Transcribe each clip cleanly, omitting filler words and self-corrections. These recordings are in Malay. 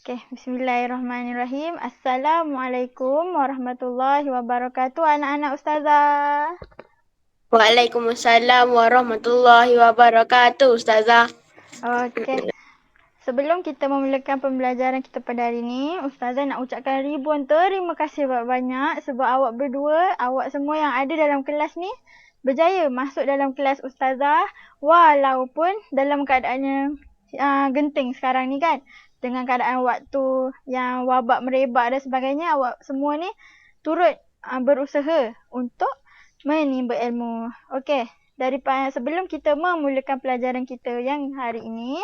Okay, bismillahirrahmanirrahim. Assalamualaikum warahmatullahi wabarakatuh anak-anak ustazah. Waalaikumsalam warahmatullahi wabarakatuh, Ustazah. Okay, sebelum kita memulakan pembelajaran kita pada hari ini, ustazah nak ucapkan ribuan terima kasih banyak sebab awak berdua, awak semua yang ada dalam kelas ni berjaya masuk dalam kelas ustazah walaupun dalam keadaan genting sekarang ni kan. Dengan keadaan waktu yang wabak merebak dan sebagainya, awak semua ni turut berusaha untuk menimba ilmu. Okey, sebelum kita memulakan pelajaran kita yang hari ini,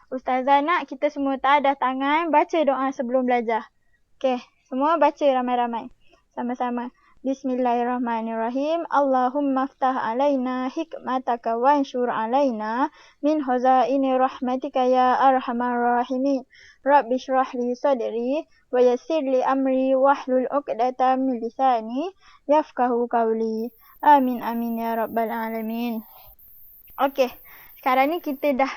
ustazah nak kita semua tadah tangan baca doa sebelum belajar. Okey, semua baca ramai-ramai. Sama-sama. Bismillahirrahmanirrahim. Allahumma ftah alaina hikmataka wa anshur alaina min khazaini rahmatika ya arhamar rahimin. Rabbi shrah li sadri wa yassir li amri wahlul 'uqdatam min lisani yafqahu qawli. Amin amin ya rabbal alamin. Okey, sekarang ni kita dah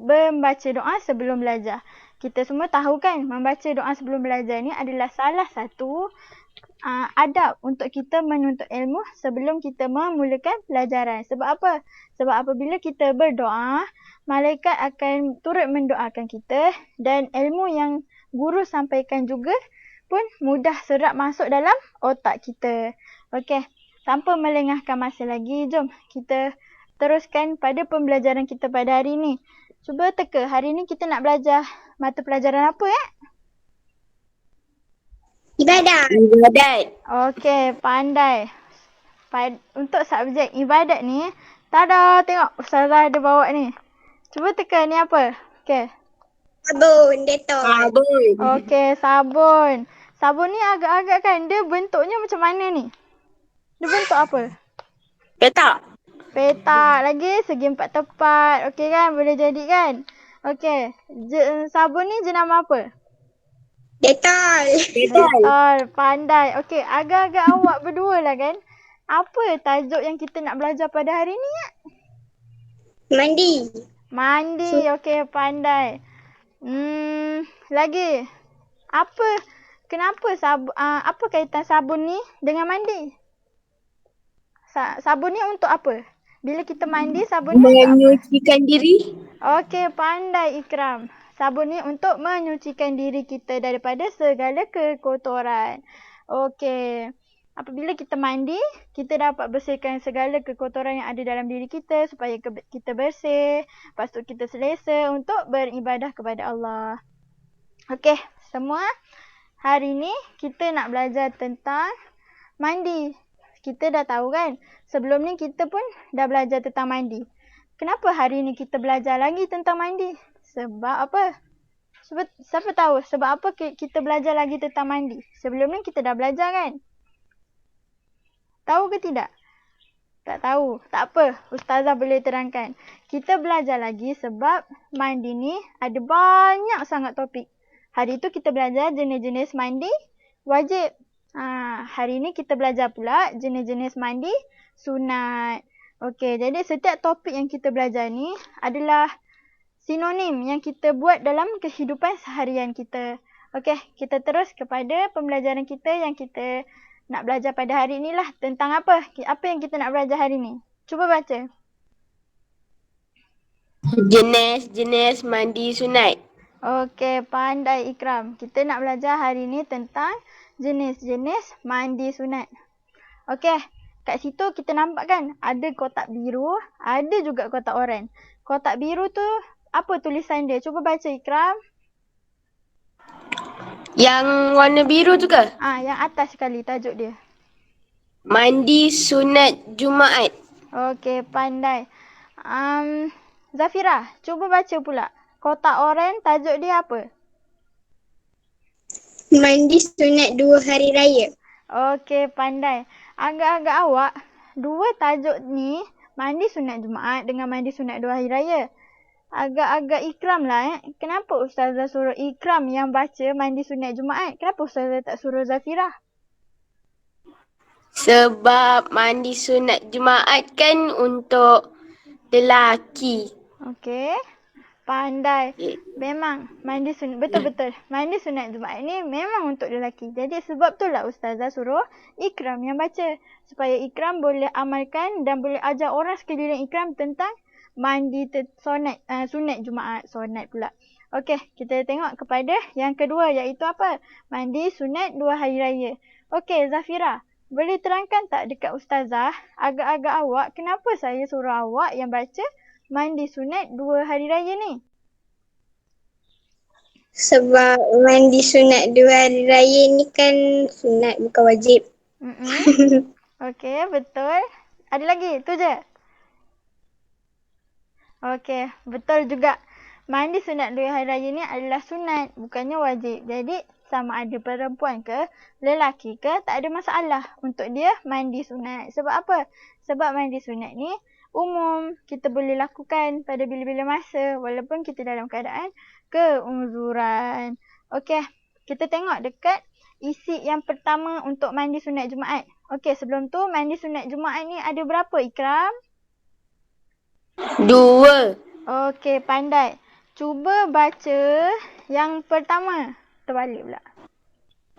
membaca doa sebelum belajar. Kita semua tahu kan membaca doa sebelum belajar ni adalah salah satu adab untuk kita menuntut ilmu sebelum kita memulakan pelajaran. Sebab apa? Sebab apabila kita berdoa, malaikat akan turut mendoakan kita dan ilmu yang guru sampaikan juga pun mudah serap masuk dalam otak kita. Okey, tanpa melengahkan masa lagi, jom kita teruskan pada pembelajaran kita pada hari ini. Cuba teka, hari ini kita nak belajar mata pelajaran apa ya? Ibadat. Okey, pandai. Untuk subjek ibadat ni, tada, tengok ustazah ada bawa ni. Cuba teka ni apa? Okey. Sabun, detol. Sabun. Okey, sabun. Sabun ni agak-agak kan, dia bentuknya macam mana ni? Dia bentuk apa? Petak. Petak. Lagi segi empat tepat. Okey kan, boleh jadi kan? Okey, sabun ni jenama apa? Detol. Detol, pandai. Okey, agak-agak awak berdua lah kan. Apa tajuk yang kita nak belajar pada hari ni ya? Mandi. Mandi. Okey, pandai. Lagi. Kenapa apa kaitan sabun ni dengan mandi? Sabun ni untuk apa? Bila kita mandi, sabun ni untuk apa? Menyucikan diri. Okey, pandai Ikram. Sabun ni untuk menyucikan diri kita daripada segala kekotoran. Okey. Apabila kita mandi, kita dapat bersihkan segala kekotoran yang ada dalam diri kita supaya kita bersih. Lepas tu kita selesa untuk beribadah kepada Allah. Okey, semua. Hari ni kita nak belajar tentang mandi. Kita dah tahu kan? Sebelum ni kita pun dah belajar tentang mandi. Kenapa hari ni kita belajar lagi tentang mandi? Sebab apa? Siapa tahu sebab apa kita belajar lagi tentang mandi? Sebelum ni kita dah belajar kan? Tahu ke tidak? Tak tahu. Tak apa. Ustazah boleh terangkan. Kita belajar lagi sebab mandi ni ada banyak sangat topik. Hari tu kita belajar jenis-jenis mandi wajib. Hari ni kita belajar pula jenis-jenis mandi sunat. Okey, jadi setiap topik yang kita belajar ni adalah sinonim yang kita buat dalam kehidupan seharian kita. Okey, kita terus kepada pembelajaran kita yang kita nak belajar pada hari inilah. Tentang apa? Apa yang kita nak belajar hari ni? Cuba baca. Jenis-jenis mandi sunat. Okey, pandai Ikram. Kita nak belajar hari ni tentang jenis-jenis mandi sunat. Okey, kat situ kita nampak kan ada kotak biru, ada juga kotak oranye. Kotak biru tu apa tulisan dia? Cuba baca Ikram. Yang warna biru tu ke? Yang atas sekali tajuk dia. Mandi sunat Jumaat. Okey, pandai. Zafira, cuba baca pula. Kotak oranye tajuk dia apa? Mandi sunat 2 hari raya. Okey, pandai. Agak-agak awak, dua tajuk ni, mandi sunat Jumaat dengan mandi sunat 2 hari raya. Agak-agak Ikram lah Kenapa Ustazah suruh Ikram yang baca mandi sunat Jumaat? Kenapa Ustazah tak suruh Zafira? Sebab mandi sunat Jumaat kan untuk lelaki. Okey. Pandai. Okay. Memang mandi sunat. Betul-betul. Mandi sunat Jumaat ni memang untuk lelaki. Jadi sebab tu lah Ustazah suruh Ikram yang baca. Supaya Ikram boleh amalkan dan boleh ajar orang sekeliling Ikram tentang mandi sunat Jumaat. Sunat pula. Okey, kita tengok kepada yang kedua iaitu apa? Mandi sunat 2 hari raya. Okey, Zafira. Boleh terangkan tak dekat Ustazah agak-agak awak kenapa saya suruh awak yang baca mandi sunat 2 hari raya ni? Sebab mandi sunat 2 hari raya ni kan sunat bukan wajib. Okey, betul. Ada lagi? Tu je? Okey, betul juga. Mandi sunat 2 hari raya ni adalah sunat, bukannya wajib. Jadi, sama ada perempuan ke, lelaki ke, tak ada masalah untuk dia mandi sunat. Sebab apa? Sebab mandi sunat ni umum. Kita boleh lakukan pada bila-bila masa walaupun kita dalam keadaan keuzuran. Okey, kita tengok dekat isi yang pertama untuk mandi sunat Jumaat. Okey, sebelum tu mandi sunat Jumaat ni ada berapa, Ikram? 2. Okey, pandai. Cuba baca yang pertama. Terbalik pula.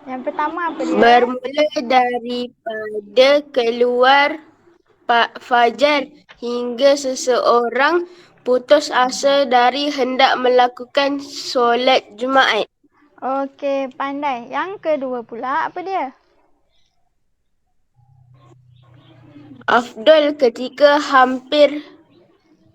Yang pertama apa dia? Bermula daripada keluar fajar hingga seseorang putus asa dari hendak melakukan solat Jumaat. Okey, pandai. Yang kedua pula apa dia? Afdal ketika hampir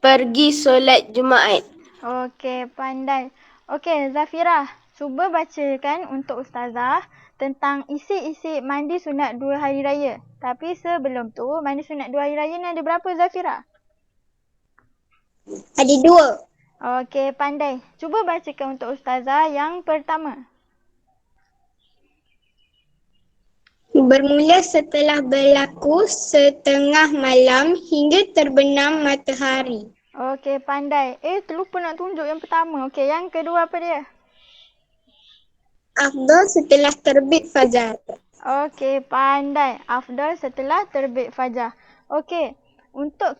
pergi solat Jumaat. Okey, pandai. Okey, Zafira. Cuba bacakan untuk Ustazah tentang isi-isi mandi sunat 2 hari raya. Tapi sebelum tu, mandi sunat 2 hari raya ni ada berapa, Zafira? Ada 2. Okey, pandai. Cuba bacakan untuk Ustazah yang pertama. Bermula setelah berlaku setengah malam hingga terbenam matahari. Okey, pandai. Terlupa nak tunjuk yang pertama. Okey, yang kedua apa dia? Afdal setelah terbit fajar. Okey, pandai. Afdal setelah terbit fajar. Okey, untuk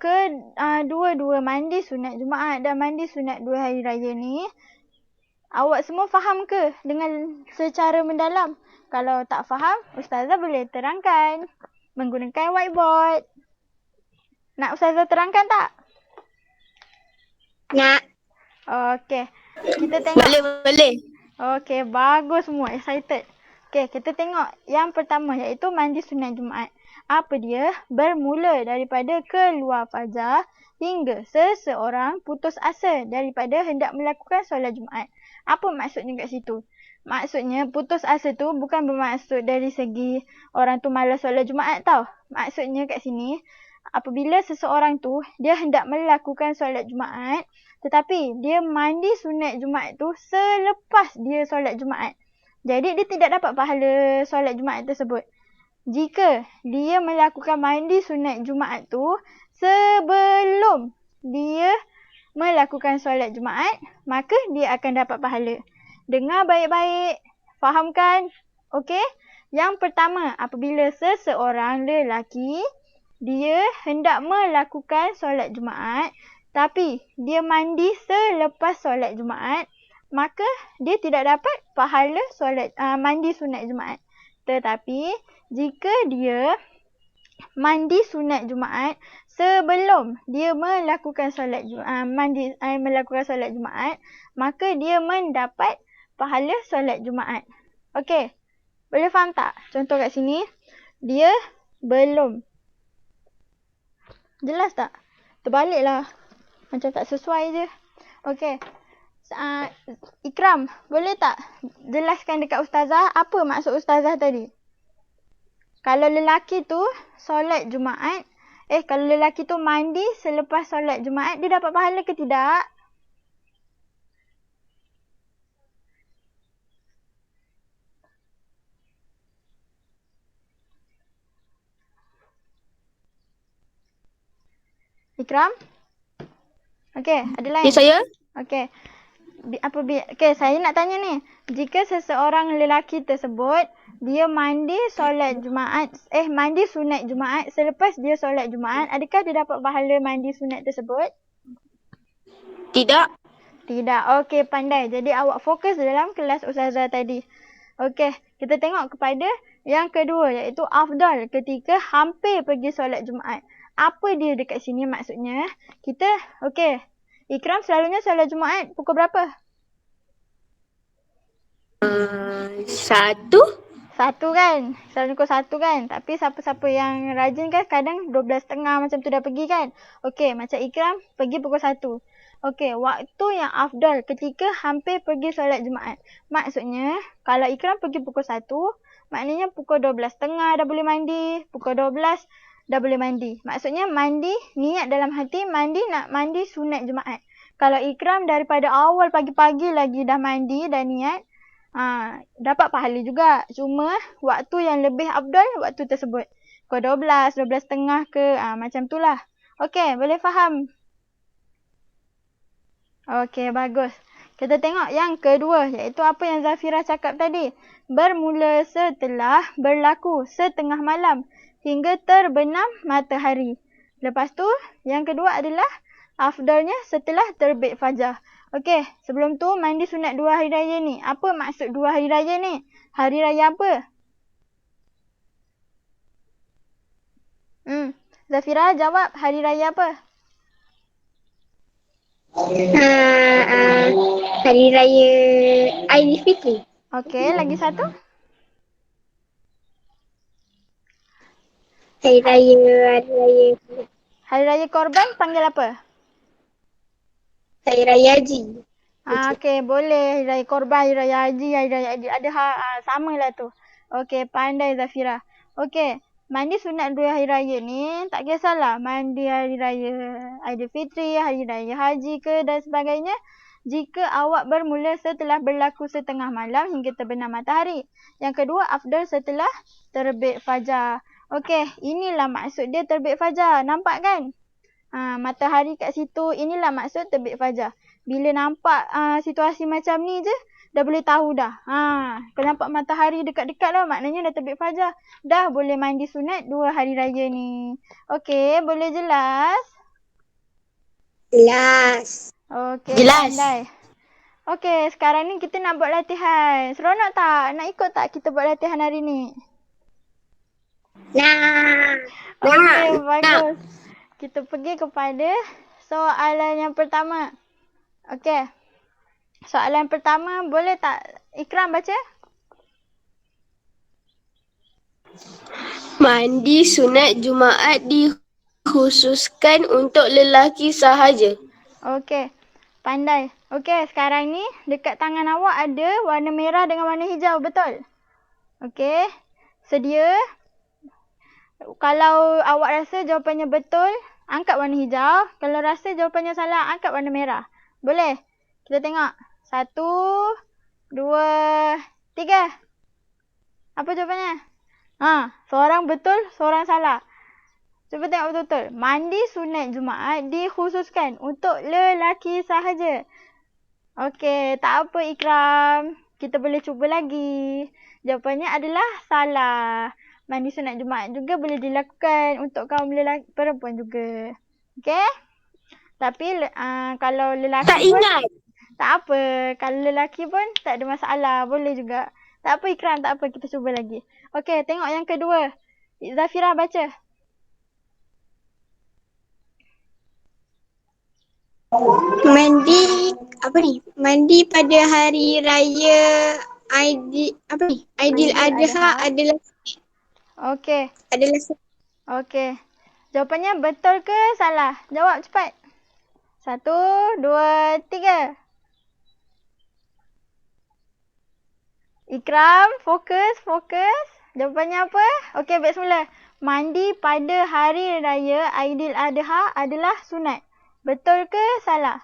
dua-dua mandi sunat Jumaat dan mandi sunat 2 hari raya ni, awak semua faham ke dengan secara mendalam? Kalau tak faham, Ustazah boleh terangkan menggunakan whiteboard. Nak Ustazah terangkan tak? Nak. Okey, kita tengok. Boleh. Okey, bagus semua. Excited. Okey, kita tengok yang pertama iaitu mandi sunat Jumaat. Apa dia? Bermula daripada keluar fajar hingga seseorang putus asa daripada hendak melakukan solat Jumaat. Apa maksudnya kat situ? Maksudnya putus asa tu bukan bermaksud dari segi orang tu malas solat Jumaat tau. Maksudnya kat sini, apabila seseorang tu dia hendak melakukan solat Jumaat tetapi dia mandi sunat Jumaat tu selepas dia solat Jumaat. Jadi dia tidak dapat pahala solat Jumaat tersebut. Jika dia melakukan mandi sunat Jumaat tu sebelum dia melakukan solat Jumaat, maka dia akan dapat pahala. Dengar baik-baik. Fahamkan? Okey? Yang pertama, apabila seseorang lelaki dia hendak melakukan solat Jumaat tapi dia mandi selepas solat Jumaat, maka dia tidak dapat pahala solat mandi sunat Jumaat. Tetapi jika dia mandi sunat Jumaat sebelum dia melakukan solat melakukan solat Jumaat, maka dia mendapat pahala solat Jumaat. Okey. Boleh faham tak? Contoh kat sini, dia belum. Jelas tak? Terbaliklah. Macam tak sesuai je. Okey. Ikram, boleh tak jelaskan dekat Ustazah apa maksud Ustazah tadi? Kalau lelaki tu solat Jumaat, kalau lelaki tu mandi selepas solat Jumaat, dia dapat pahala ke tidak? Ikram? Okey, ada lain? Ya, saya? Okey. Okey, saya nak tanya ni. Jika seseorang lelaki tersebut dia mandi solat Jumaat, mandi sunat Jumaat selepas dia solat Jumaat, adakah dia dapat pahala mandi sunat tersebut? Tidak. Tidak. Okey, pandai. Jadi awak fokus dalam kelas Ustazah tadi. Okey, kita tengok kepada yang kedua iaitu afdal ketika hampir pergi solat Jumaat. Apa dia dekat sini maksudnya? Kita, okey. Ikram selalunya solat Jumaat pukul berapa? 1. Satu kan? Selalu pukul 1 kan? Tapi siapa-siapa yang rajin kan kadang 12.30 macam tu dah pergi kan? Okey, macam Ikram pergi pukul 1. Okey, waktu yang afdal ketika hampir pergi solat Jumaat. Maksudnya, kalau Ikram pergi pukul 1, maknanya pukul 12.30 dah boleh mandi. Pukul 12 dah boleh mandi. Maksudnya mandi, niat dalam hati mandi nak mandi sunat Jumaat. Kalau Ikram daripada awal pagi-pagi lagi dah mandi, dah niat, dapat pahala juga. Cuma waktu yang lebih afdal waktu tersebut. Pukul 12, 12.30 ke, macam tu lah. Okey, boleh faham? Okey, bagus. Kita tengok yang kedua iaitu apa yang Zafira cakap tadi. Bermula setelah berlaku setengah malam hingga terbenam matahari. Lepas tu, yang kedua adalah afdalnya setelah terbit fajar. Okey, sebelum tu mandi sunat 2 hari raya ni. Apa maksud 2 hari raya ni? Hari raya apa? Zafira jawab, hari raya apa? Hari Raya Aidilfitri. Okey, lagi satu? Hari Raya Hari raya korban panggil apa? Hari Raya Haji. Okey, boleh. Hari raya korban, hari raya haji, hari raya Adha. Samalah tu. Okey, pandai Zafira. Okey, mandi sunat 2 hari raya ni tak kisahlah mandi hari raya Aidilfitri, hari raya haji ke dan sebagainya. Jika awak bermula setelah berlaku setengah malam hingga terbenam matahari. Yang kedua, afdal setelah terbit fajar. Okey, inilah maksud dia terbit fajar. Nampak kan? Matahari kat situ, inilah maksud terbit fajar. Bila nampak situasi macam ni je, dah boleh tahu dah. Kalau nampak matahari dekat-dekat dah, maknanya dah terbit fajar. Dah boleh mandi sunat 2 hari raya ni. Okey, boleh jelas? Jelas. Okey, Jelas. pandai. Okey, sekarang ni kita nak buat latihan. Seronok tak? Nak ikut tak kita buat latihan hari ni? Nah. Okey, bagus. Kita pergi kepada soalan yang pertama. Okey. Soalan pertama, boleh tak Ikram baca? Mandi sunat Jumaat dikhususkan untuk lelaki sahaja. Okey. Pandai. Okey, sekarang ni dekat tangan awak ada warna merah dengan warna hijau, betul? Okey. Sedia? Kalau awak rasa jawapannya betul, angkat warna hijau. Kalau rasa jawapannya salah, angkat warna merah. Boleh? Kita tengok. 1, 2, 3. Apa jawapannya? Seorang betul, seorang salah. Cuba tengok betul-betul. Mandi sunat Jumaat dikhususkan untuk lelaki sahaja. Okey, tak apa Ikram. Kita boleh cuba lagi. Jawapannya adalah salah. Mandi sunat Jumaat juga boleh dilakukan untuk kaum lelaki, perempuan juga. Okey? Tapi kalau lelaki Tak ingat. tak apa. Kalau lelaki pun tak ada masalah. Boleh juga. Tak apa Ikram, tak apa. Kita cuba lagi. Okey, tengok yang kedua. Zafira baca. Mandi pada hari raya Aidil Adha adalah Okey. adalah Okey. Jawapannya betul ke salah? Jawab cepat. 1, 2, 3. Ikram, fokus. Jawapannya apa? Okey, baik semula. Mandi pada hari raya Aidil Adha adalah sunat. Betul ke salah?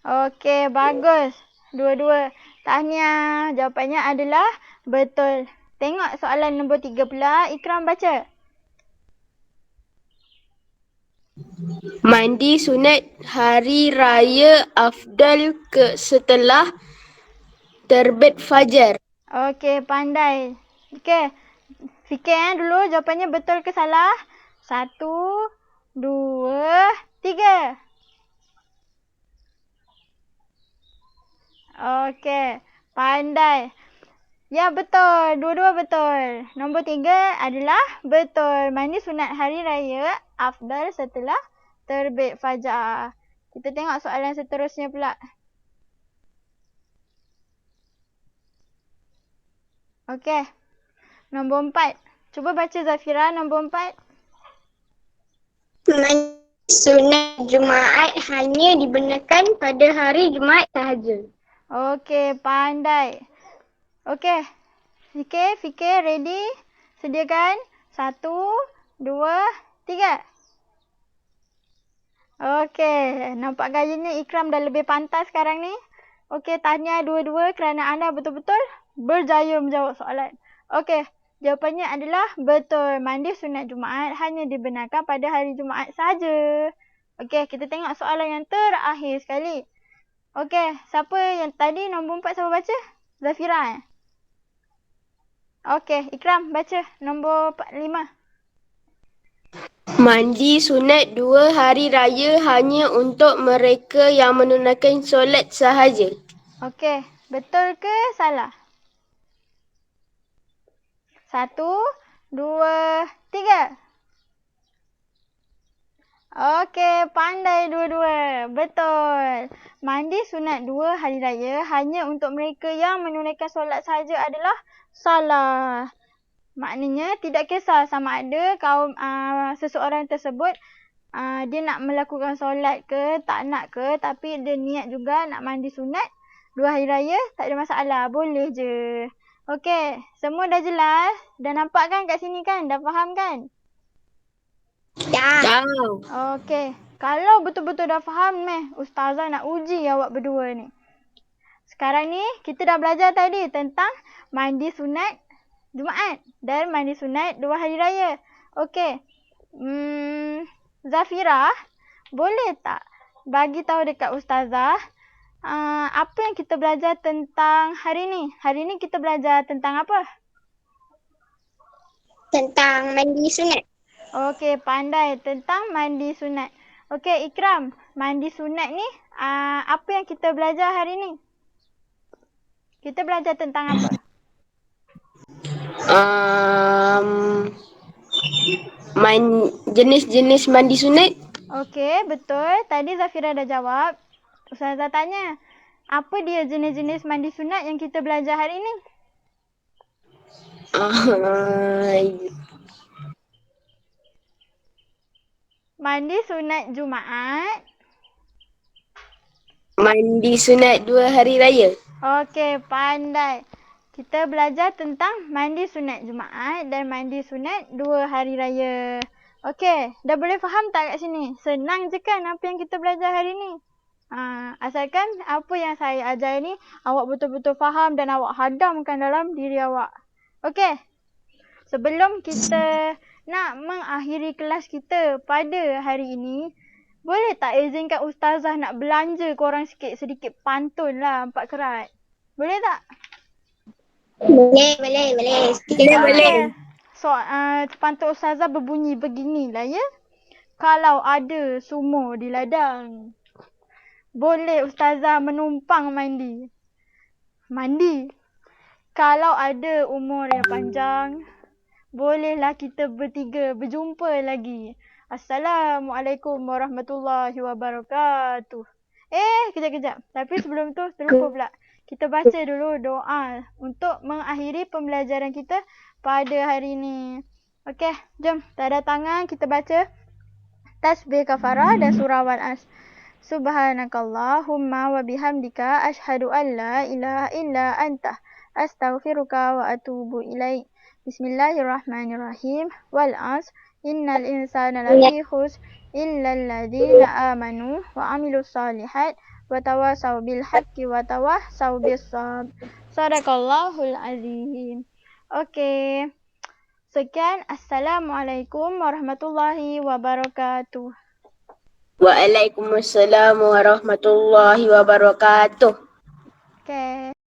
Okey, bagus. Dua-dua. Tahniah. Jawapannya adalah betul. Tengok soalan nombor 3 pula. Ikram baca. Mandi sunat hari raya afdal setelah terbit fajar. Okey, pandai. Okey. Fikir dulu jawapannya betul ke salah. 1, 2, 3. Okey, pandai. Ya, betul. Dua-dua betul. Nombor 3 adalah betul. Mandi sunat hari raya afdal setelah terbit fajar. Kita tengok soalan seterusnya pula. Okey. Nombor 4. Cuba baca Zafira nombor 4. Mandi sunat Jumaat hanya dibenarkan pada hari Jumaat sahaja. Okey, pandai. Okey. Fikir, ready? Sediakan. 1, 2, 3. Okey, nampak gayanya Ikram dah lebih pantas sekarang ni. Okey, tahniah dua-dua kerana anda betul-betul berjaya menjawab soalan. Okey, jawapannya adalah betul. Mandi sunat Jumaat hanya dibenarkan pada hari Jumaat sahaja. Okey, kita tengok soalan yang terakhir sekali. Okey, siapa yang tadi nombor 4 siapa baca? Zafira. Okey, Ikram baca nombor 5. Mandi sunat 2 hari raya hanya untuk mereka yang menunaikan solat sahaja. Okey, betul ke salah? 1, 2, 3. Okey, pandai dua-dua. Betul. Mandi sunat 2 hari raya hanya untuk mereka yang menunaikan solat sahaja adalah salah. Maknanya tidak kisah sama ada kaum seseorang tersebut dia nak melakukan solat ke, tak nak ke, tapi dia niat juga nak mandi sunat 2 hari raya, tak ada masalah. Boleh je. Okey, semua dah jelas? Dah nampak kan kat sini kan? Dah faham kan? Dah. Okey. Kalau betul-betul dah faham Ustazah nak uji awak berdua ni. Sekarang ni kita dah belajar tadi tentang mandi sunat Jumaat dan mandi sunat 2 hari raya. Okey. Zafira, boleh tak bagi tahu dekat Ustazah apa yang kita belajar tentang hari ni? Hari ni kita belajar tentang apa? Tentang mandi sunat. Okey, pandai tentang mandi sunat. Okey, Ikram, mandi sunat ni apa yang kita belajar hari ni? Kita belajar tentang apa? Jenis-jenis mandi sunat. Okey, betul. Tadi Zafira dah jawab. Ustazah tanya, apa dia jenis-jenis mandi sunat yang kita belajar hari ni? Mandi sunat Jumaat. Mandi sunat 2 hari raya. Okey, pandai. Kita belajar tentang mandi sunat Jumaat dan mandi sunat 2 hari raya. Okey, dah boleh faham tak kat sini? Senang je kan apa yang kita belajar hari ni? Asalkan apa yang saya ajar ni awak betul-betul faham dan awak hadamkan dalam diri awak. Okey. Sebelum kita nak mengakhiri kelas kita pada hari ini, boleh tak izinkan Ustazah nak belanja korang sedikit pantun lah 4 kerat? Boleh tak? Boleh. Boleh. So, pantun Ustazah berbunyi beginilah ya. Kalau ada sumur di ladang, boleh Ustazah menumpang mandi. Kalau ada umur yang panjang, bolehlah kita bertiga berjumpa lagi. Assalamualaikum warahmatullahi wabarakatuh. Kejap. Tapi sebelum tu terlupa pula. Kita baca dulu doa untuk mengakhiri pembelajaran kita pada hari ini. Okey, jom. Tanda tangan kita baca tasbih kafarah dan surah Wal-As. Subhanakallahumma wa bihamdika asyhadu an la ilaha illa anta astaghfiruka wa atubu ilaik. Bismillahirrahmanirrahim. Wal-As. Innal insana lafi khusr illa alladhina amanu wa amilus solihat wa tawasaw bil haqqi wa tawasaw bis sabr. Sadaqallahul azim. Okey. Sekian. Assalamualaikum warahmatullahi wabarakatuh. Waalaikumsalam warahmatullahi wabarakatuh. Okey.